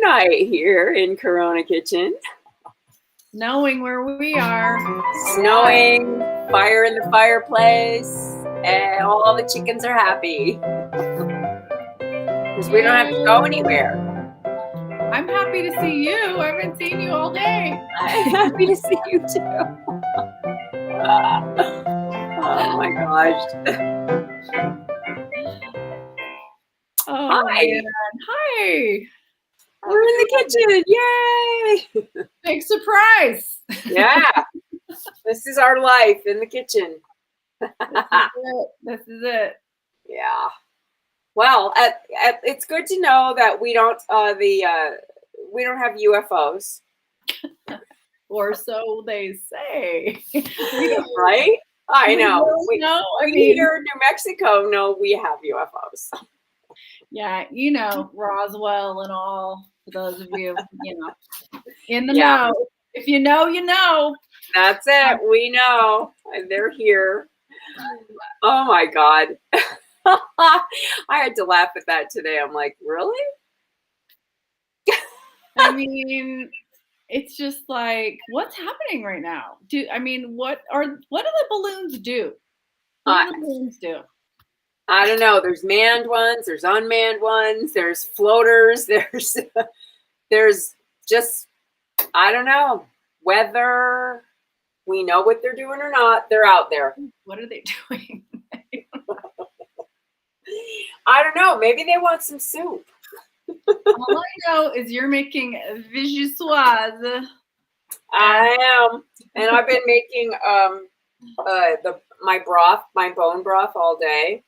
night here in Corona Kitchen. Knowing where we are. Snowing, fire in the fireplace, and all the chickens are happy. Because we don't have to go anywhere. I'm happy to see you. I haven't seen you all day. I'm happy to see you too. Oh my gosh. Oh, Hi. man. Hi. We're in the kitchen. Yay. Big surprise. Yeah. This is our life in the kitchen. This is it. Yeah. Well, it's good to know that we don't have UFOs. Or so they say. Right? I know. We here in New Mexico know we have UFOs. Yeah, Roswell and all. For those of you, in the know. If you know, you know. That's it. We know. And they're here. Oh my God. I had to laugh at that today. I'm like, really? I mean, it's just like, what's happening right now? What do the balloons do? What do the balloons do? I don't know. There's manned ones, there's unmanned ones, there's floaters, there's just, I don't know, whether we know what they're doing or not, they're out there. What are they doing? I don't know. Maybe they want some soup. All I know is you're making Vichyssoise. I am. And I've been making my bone broth all day.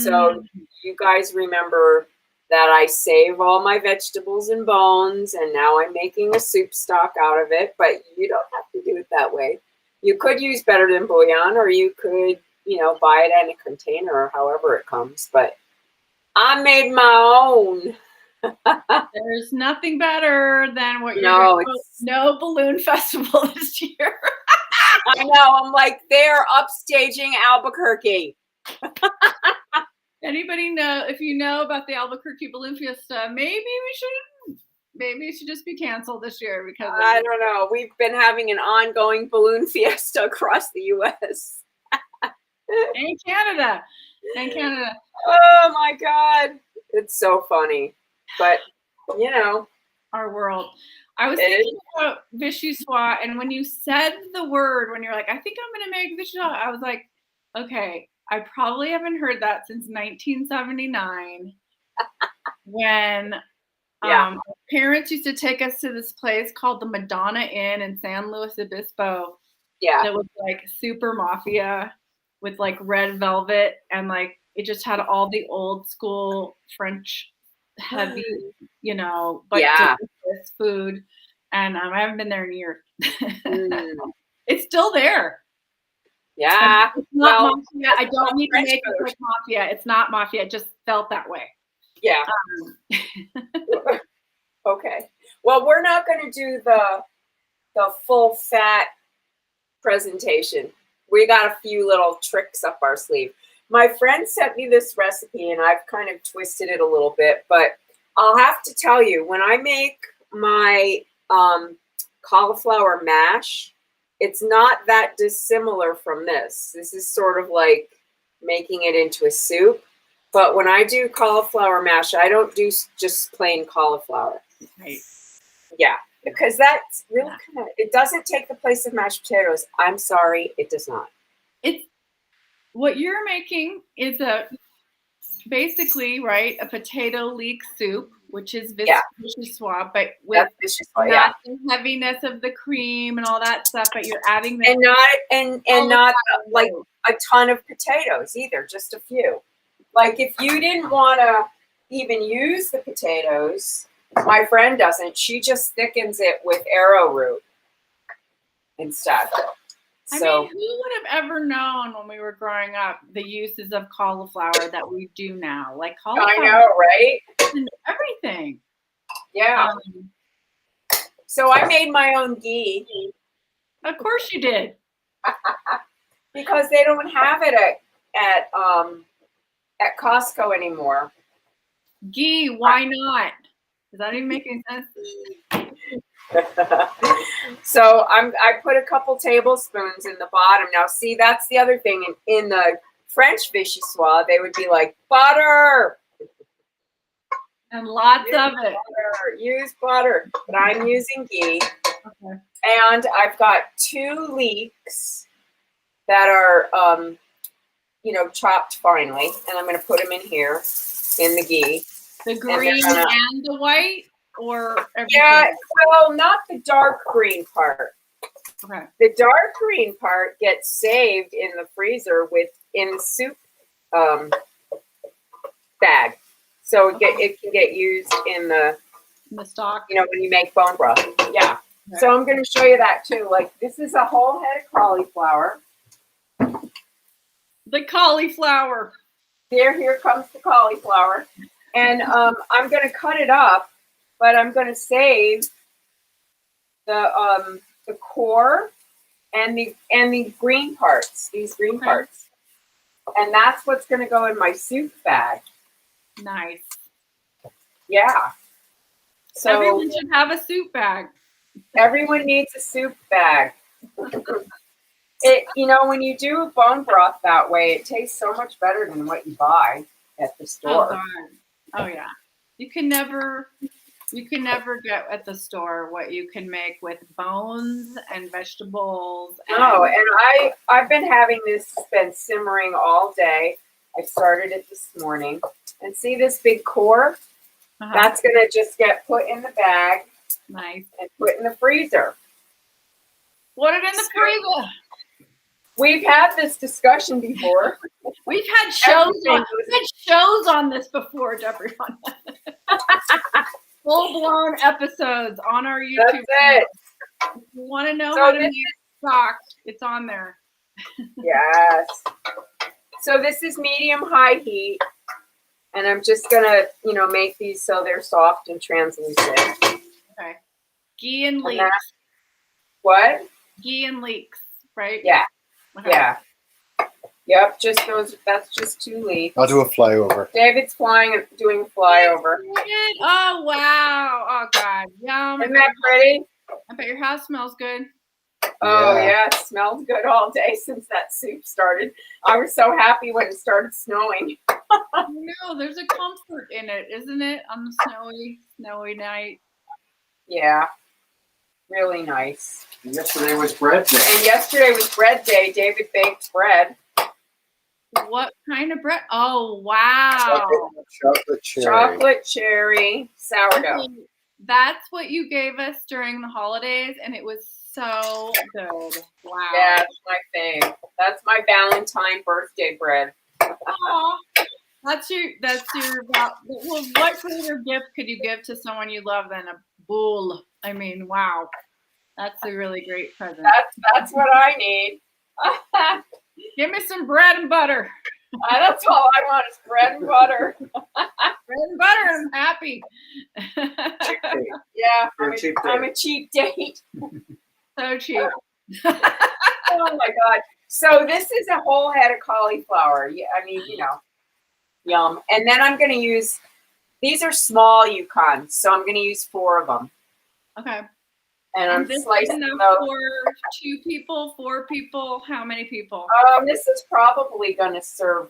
So you guys remember that I save all my vegetables and bones, and now I'm making a soup stock out of it, but you don't have to do it that way. You could use better than bouillon, or you could, buy it in a container or however it comes, but I made my own. There's nothing better than what you're doing. No balloon festival this year. I know. I'm like, they're upstaging Albuquerque. Anybody know, if you know about the Albuquerque Balloon Fiesta, maybe it should just be canceled this year because I don't know. We've been having an ongoing balloon fiesta across the U.S. and Canada. Oh my God. It's so funny. But, our world. I was thinking about Vichyssoise, and when you said the word, when you're like, I think I'm going to make Vichyssoise, I was like, okay, I probably haven't heard that since 1979 when parents used to take us to this place called the Madonna Inn in San Luis Obispo. Yeah. That was like super mafia with like red velvet, and like it just had all the old school French heavy, but delicious food. And I haven't been there in years. It's still there. Yeah. It's not mafia. I don't need to make it like mafia. It's not mafia. It just felt that way. Yeah. Okay. Well, we're not going to do the full fat presentation. We got a few little tricks up our sleeve. My friend sent me this recipe, and I've kind of twisted it a little bit, but I'll have to tell you, when I make my cauliflower mash, it's not that dissimilar from this. This is sort of like making it into a soup. But when I do cauliflower mash, I don't do just plain cauliflower. Right. Yeah, because that's really it doesn't take the place of mashed potatoes. I'm sorry, it does not. What you're making is basically, right, a potato leek soup, which is Vichyssoise, but with not the heaviness of the cream and all that stuff, but you're adding that. And not like a ton of potatoes either, just a few. Like if you didn't want to even use the potatoes, my friend doesn't. She just thickens it with arrowroot instead. I mean, who would have ever known when we were growing up the uses of cauliflower that we do now? Like cauliflower. I know, right? Everything. Yeah. So I made my own ghee. Of course you did. Because they don't have it at Costco anymore. Ghee, why not? Does that even make any sense? So I put a couple tablespoons in the bottom. Now, see, that's the other thing. In the French Vichyssoise, they would be like, butter. And lots Use of it. butter, use butter. But I'm using ghee. Okay. And I've got 2 leeks that are, chopped finely. And I'm going to put them in here in the ghee. The green and the white? Or everything? Yeah, well, not the dark green part. Okay. The dark green part gets saved in the freezer in the soup bag. So it can get used in the stock. When you make bone broth. Yeah. Okay. So I'm going to show you that too. Like, this is a whole head of cauliflower. The cauliflower. Here comes the cauliflower. And I'm going to cut it up, but I'm going to save the core and the green parts, these green parts. And that's what's going to go in my soup bag. Nice. Yeah. So everyone should have a soup bag. Everyone needs a soup bag. When you do a bone broth that way, it tastes so much better than what you buy at the store. Oh yeah. You can never get at the store what you can make with bones and vegetables. No, and I've been having this, been simmering all day. I started it this morning. And see this big core? That's going to just get put in the bag. Nice. And put in the freezer. Put it in the freezer. We've had this discussion before. We've had shows on this before, Debrianna. Full-blown episodes on our YouTube channel. If you want to know how to make stock, it's on there. Yes. So this is medium-high heat. And I'm just going to, make these so they're soft and translucent. Okay. Ghee and leeks. What? Ghee and leeks, right? Yeah. Okay. Yeah. Yep, just those. That's just 2 leeks. I'll do a flyover. David's doing a flyover. Oh, wow. Oh, God. Yum. Isn't that pretty? I bet your house smells good. Oh, yeah. It smells good all day since that soup started. I was so happy when it started snowing. No, there's a comfort in it, isn't it? On the snowy night. Yeah. Really nice. And yesterday was bread day. David baked bread. What kind of bread? Oh, wow. Chocolate cherry. Sourdough. That's what you gave us during the holidays, and it was so good. Wow. Yeah, that's my fave. That's my Valentine birthday bread. Aww. That's your well, what greater gift could you give to someone you love than a bowl? I mean, wow. That's a really great present. That's what I need. Give me some bread and butter. That's all I want is bread and butter. Bread and butter, and I'm happy. Yeah, I'm a cheap date. So cheap. Oh my God. So this is a whole head of cauliflower. Yeah, I mean, yum. And then I'm going to use, these are small Yukons, so I'm going to use 4 of them. Okay. And I'm slicing those. For 2 people, 4 people, how many people? This is probably going to serve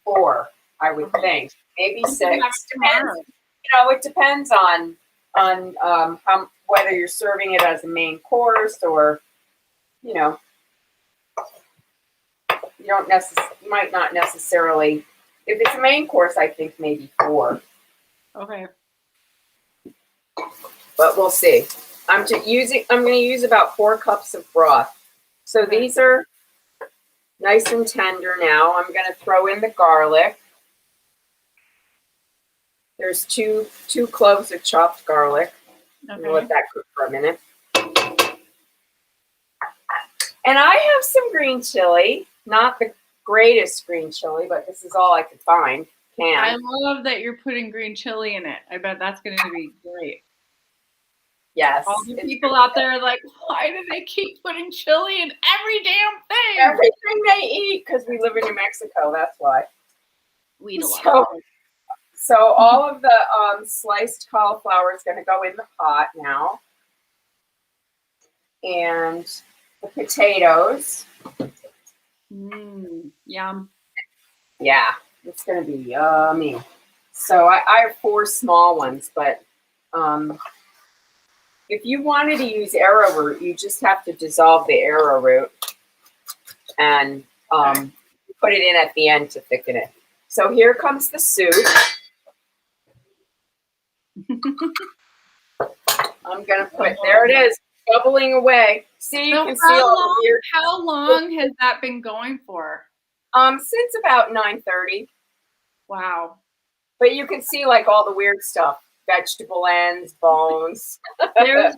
4, I would think. Maybe 6. Depends. It depends on how, whether you're serving it as a main course or, you might not necessarily. If it's a main course, I think maybe 4. Okay. But we'll see. I'm going to use about 4 cups of broth. So these are nice and tender now. I'm going to throw in the garlic. There's two cloves of chopped garlic. I'm going to let that cook for a minute. And I have some green chili. Not the greatest green chili, but this is all I could find. I love that you're putting green chili in it. I bet that's going to be great. Yes. All the people out there are like, why do they keep putting chili in every damn thing? Everything they eat, because we live in New Mexico. That's why. We eat a lot. So all of the sliced cauliflower is going to go in the pot now. And the potatoes. Yum. Yeah, it's going to be yummy. So I have 4 small ones, but if you wanted to use arrowroot, you just have to dissolve the arrowroot and put it in at the end to thicken it. So here comes the soup. I'm going to put, there it is, bubbling away. See, you can see all the weird. How long has that been going for? Since about 9:30. Wow. But you can see like all the weird stuff, vegetable ends, bones. There's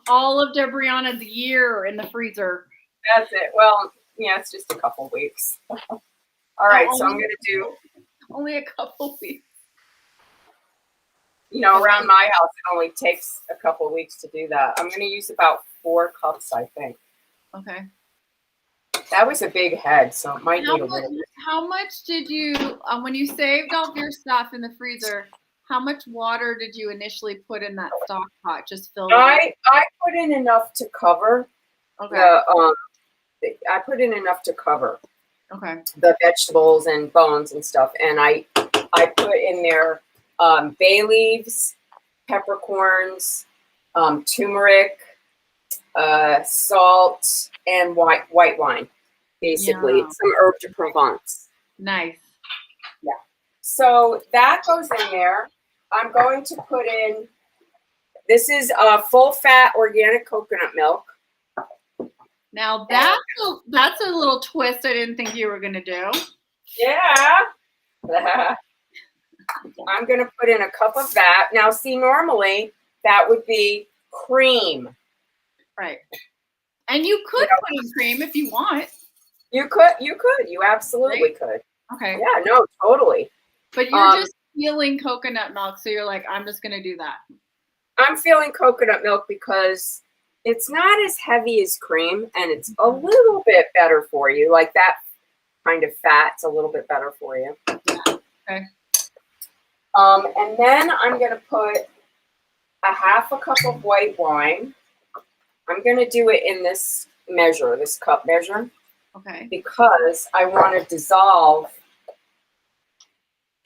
all of Debrianna's year in the freezer. That's it. Well, yeah, it's just a couple weeks. All right, so I'm going to do. Only a couple weeks. You know, around my house, it only takes a couple weeks to do that. I'm going to use about 4 cups, I think. Okay. That was a big head, so it might need a little bit. How much did you, when you saved all of your stuff in the freezer, how much water did you initially put in that stock pot? Just fill it up? I put in enough to cover. Okay. I put in enough to cover. Okay. The vegetables and bones and stuff, and I put in there bay leaves, peppercorns, turmeric, salt, and white wine. Basically, some herb de Provence. Nice. Yeah. So that goes in there. I'm going to put in. This is full fat organic coconut milk. Now that's a little twist I didn't think you were gonna do. Yeah. I'm going to put in a cup of that. Now, see, normally that would be cream. Right. And you could put in cream if you want. You could. You absolutely could. Okay. Yeah, no, totally. But you're just feeling coconut milk, so you're like, I'm just going to do that. I'm feeling coconut milk because it's not as heavy as cream, and it's a little bit better for you. Like that kind of fat's a little bit better for you. Okay. And then I'm going to put a half a cup of white wine. I'm going to do it in this measure, this cup measure. Okay. Because I want to dissolve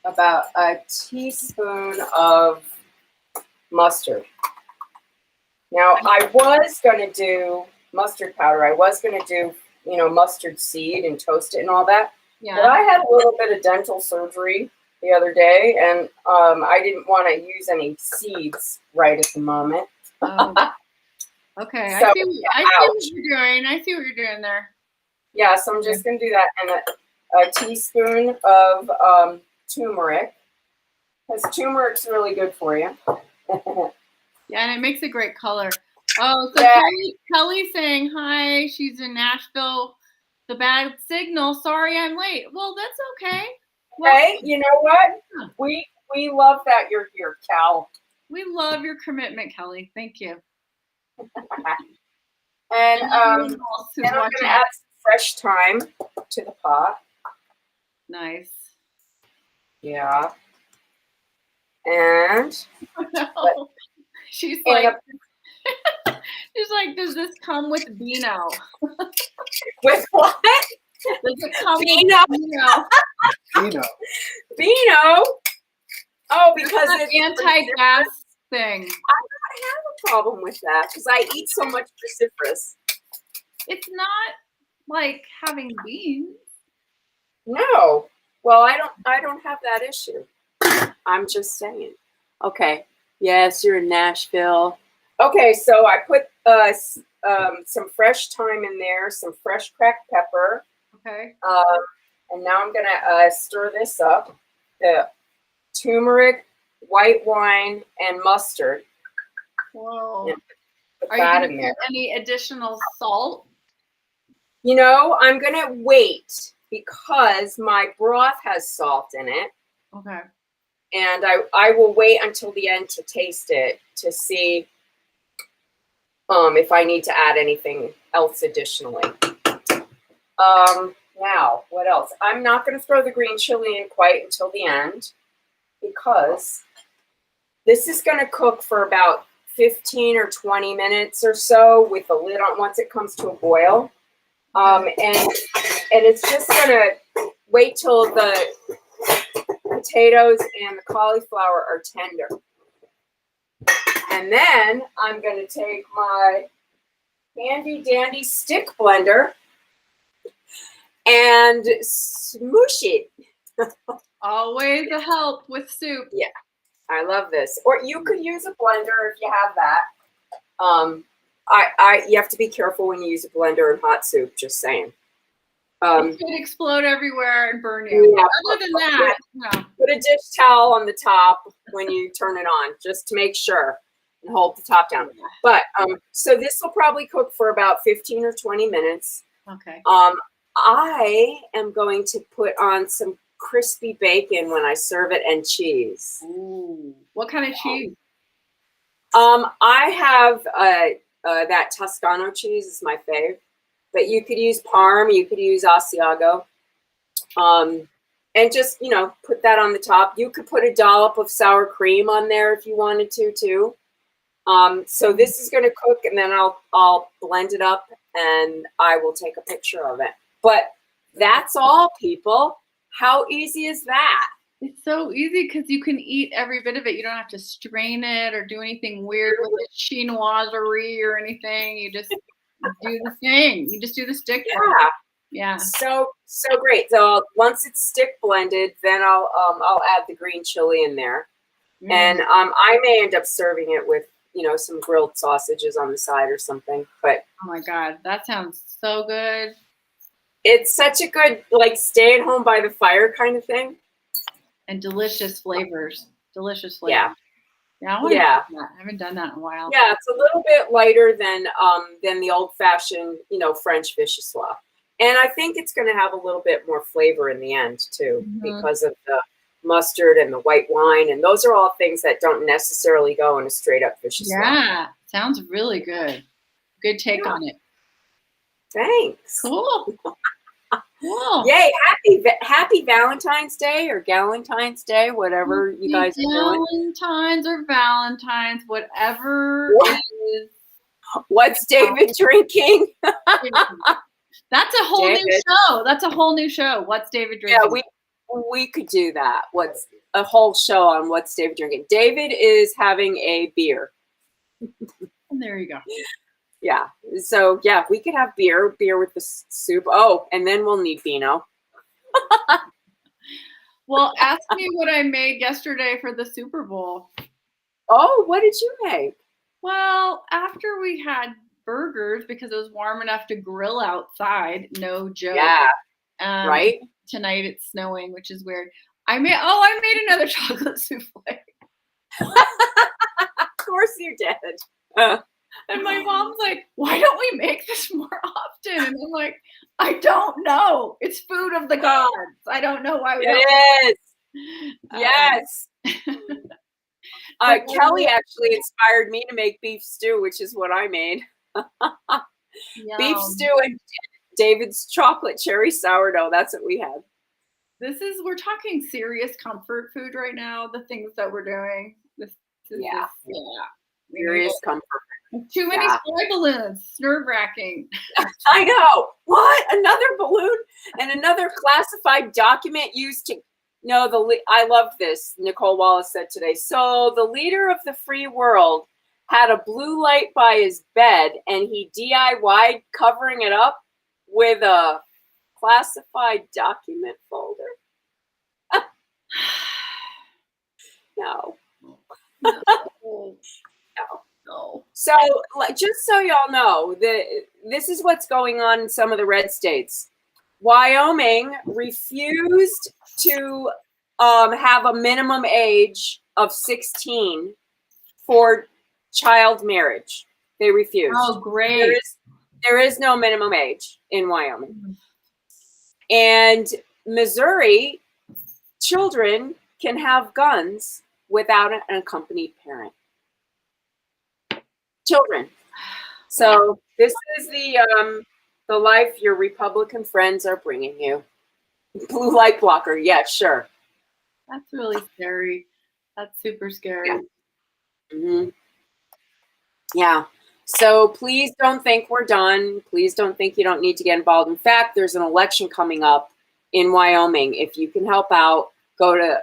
about a teaspoon of mustard. Now, I was going to do mustard powder. I was going to do, mustard seed and toast it and all that. Yeah. But I had a little bit of dental surgery the other day, and I didn't want to use any seeds right at the moment. Oh. Okay, So, I see what you're doing. I see what you're doing there. Yeah, so I'm just going to do that, and a teaspoon of turmeric, because turmeric's really good for you. Yeah, and it makes a great color. Oh, so Yeah. Kelly's saying hi. She's in Nashville. The bad signal. Sorry, I'm late. Well, that's okay. Well, Hey, you know what? We love that you're here, Cal. we love your commitment, Kelly. Thank you. And Everyone else who's then I'm going watching. to add some fresh thyme to the pot. Nice. Yeah. And No. She's like, does this come with Beano? with what? Does it come Beano? with Beano? Pino. Beano? Oh, because It's it's anti-gas thing. I don't have a problem with that because I eat so much cruciferous. It's not like having beans. No. Well, I don't have that issue. I'm just saying. Okay. Yes, you're in Nashville. Okay, so I put some fresh thyme in there, some fresh cracked pepper. Okay. And now I'm gonna stir this up. The turmeric, white wine, and mustard. Whoa. And put Are you that going in to there. put any additional salt? I'm gonna wait because my broth has salt in it. Okay. And I will wait until the end to taste it to see if I need to add anything else additionally. Now, what else? I'm not going to throw the green chili in quite until the end. because this is going to cook for about 15 or 20 minutes or so with the lid on once it comes to a boil. And it's just going to wait till the potatoes and the cauliflower are tender. And then I'm going to take my handy dandy stick blender and smoosh it. Always a help with soup. Yeah, I love this. Or you could use a blender if you have that. You have to be careful when you use a blender in hot soup, just saying. It could explode everywhere and burn you. Yeah, Other than that, no. Put a dish towel on the top when you turn it on, just to make sure, and hold the top down. But so this will probably cook for about 15 or 20 minutes. Okay. I am going to put on some crispy bacon when I serve it and cheese. Ooh. What kind of cheese? I have that Toscano cheese is my fave, but you could use Parm, you could use Asiago, and just put that on the top. You could put a dollop of sour cream on there if you wanted to too. So this is going to cook, and then I'll blend it up, and I will take a picture of it. But that's all, people. How easy is that? It's so easy because you can eat every bit of it. You don't have to strain it or do anything weird with the chinoiserie or anything. You just do the thing. You just do the stick. Yeah. Yeah. So great. So once it's stick blended, then I'll add the green chili in there, and I may end up serving it with some grilled sausages on the side or something. But oh my God, that sounds so good. It's such a good stay at home by the fire kind of thing. And delicious flavors. Delicious flavors. Yeah. Yeah. I haven't done that in a while. Yeah, it's a little bit lighter than the old fashioned, French Vichyssoise. And I think it's going to have a little bit more flavor in the end too, because of the mustard and the white wine. And those are all things that don't necessarily go in a straight up Vichyssoise. Yeah. Sounds really good. Good take on it. Thanks. Cool. Cool. Yay! Happy Valentine's Day or Galentine's Day, whatever you guys are doing. Valentine's or Valentine's, whatever it is. What's David drinking? That's a whole new show. That's a whole new show. What's David drinking? Yeah, we could do that. What's a whole show on what's David drinking? David is having a beer. And there you go. Yeah. So yeah, we could have beer with the soup. Oh, and then we'll need vino. Well, ask me what I made yesterday for the Super Bowl. Oh, what did you make? Well, after we had burgers, because it was warm enough to grill outside, no joke. Yeah. Right? Tonight it's snowing, which is weird. I made another chocolate souffle. Of course you did. And my mom's like, why don't we make this more often? And I'm like, I don't know. It's food of the gods. I don't know why we don't. It is. Yes. Kelly actually inspired me to make beef stew, which is what I made. Beef stew and David's chocolate cherry sourdough. That's what we had. We're talking serious comfort food right now. The things that we're doing. Serious comfort. Too many soy balloons. Nerve-wracking. I know. What? Another balloon and another classified document used to. No, I love this. Nicole Wallace said today. So the leader of the free world had a blue light by his bed, and he DIY'd covering it up with a classified document folder. No. No. So, just so y'all know, this is what's going on in some of the red states. Wyoming refused to have a minimum age of 16 for child marriage. They refused. Oh, great. There is no minimum age in Wyoming. And Missouri, children can have guns without an accompanied parent. Children. So this is the life your Republican friends are bringing you. Blue light blocker. Yeah, sure. That's really scary. That's super scary. Yeah. Mm-hmm. Yeah. So please don't think we're done. Please don't think you don't need to get involved. In fact, there's an election coming up in Wyoming. If you can help out, go to,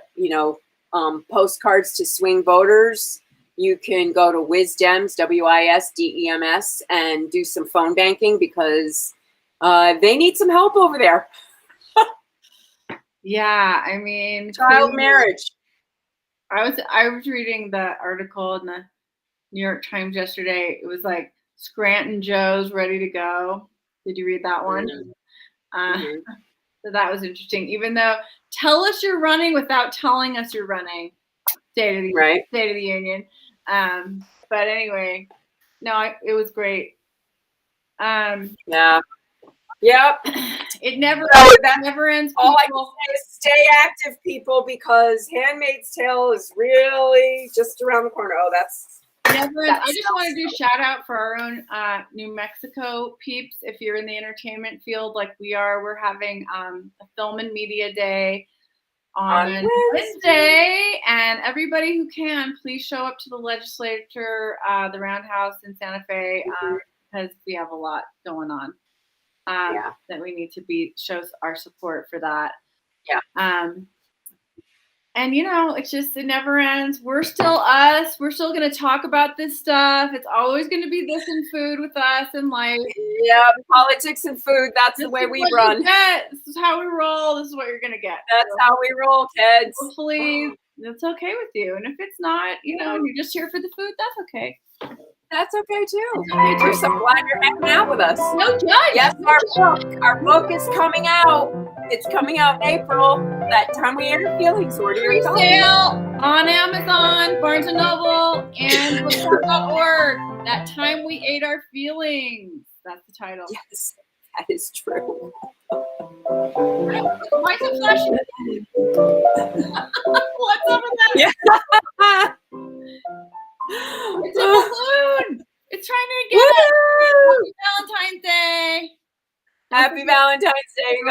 postcards to swing voters. You can go to Wisdems, WISDEMS, and do some phone banking because they need some help over there. Yeah, I mean, Child marriage. I was reading the article in the New York Times yesterday. It was like Scranton Joe's ready to go. Did you read that one? Mm-hmm. So that was interesting. Even though, tell us you're running without telling us you're running. State of the Union. But anyway, no, it was great. Yeah. Yep. It never ends. All I can say is stay active, people, because Handmaid's Tale is really just around the corner. Oh, that's never ends. I just want to do shout out for our own New Mexico peeps. If you're in the entertainment field like we are, we're having a film and media day on Wednesday, and everybody who can, please show up to the legislature, the Roundhouse in Santa Fe, because we have a lot going on. That we need to show our support for that. Yeah. And it never ends. We're still us. We're still going to talk about this stuff. It's always going to be this and food with us and life. Yeah, politics and food. That's the way we run. This is how we roll. This is what you're going to get. That's how we roll, kids. Hopefully it's okay with you. And if it's not, you're just here for the food, that's okay. That's okay too. We're so glad you're hanging out with us. No judge. Yes, our book is coming out. It's coming out in April. That Time We Ate Our Feelings. Where do you sale on Amazon, Barnes and Noble, and bookstore.org. That Time We Ate Our Feelings. That's the title. Yes, that is true. Why is it flashing? What's up with that? Yeah. It's a balloon. It's trying to get us. Happy Valentine's Day. Happy Valentine's Day.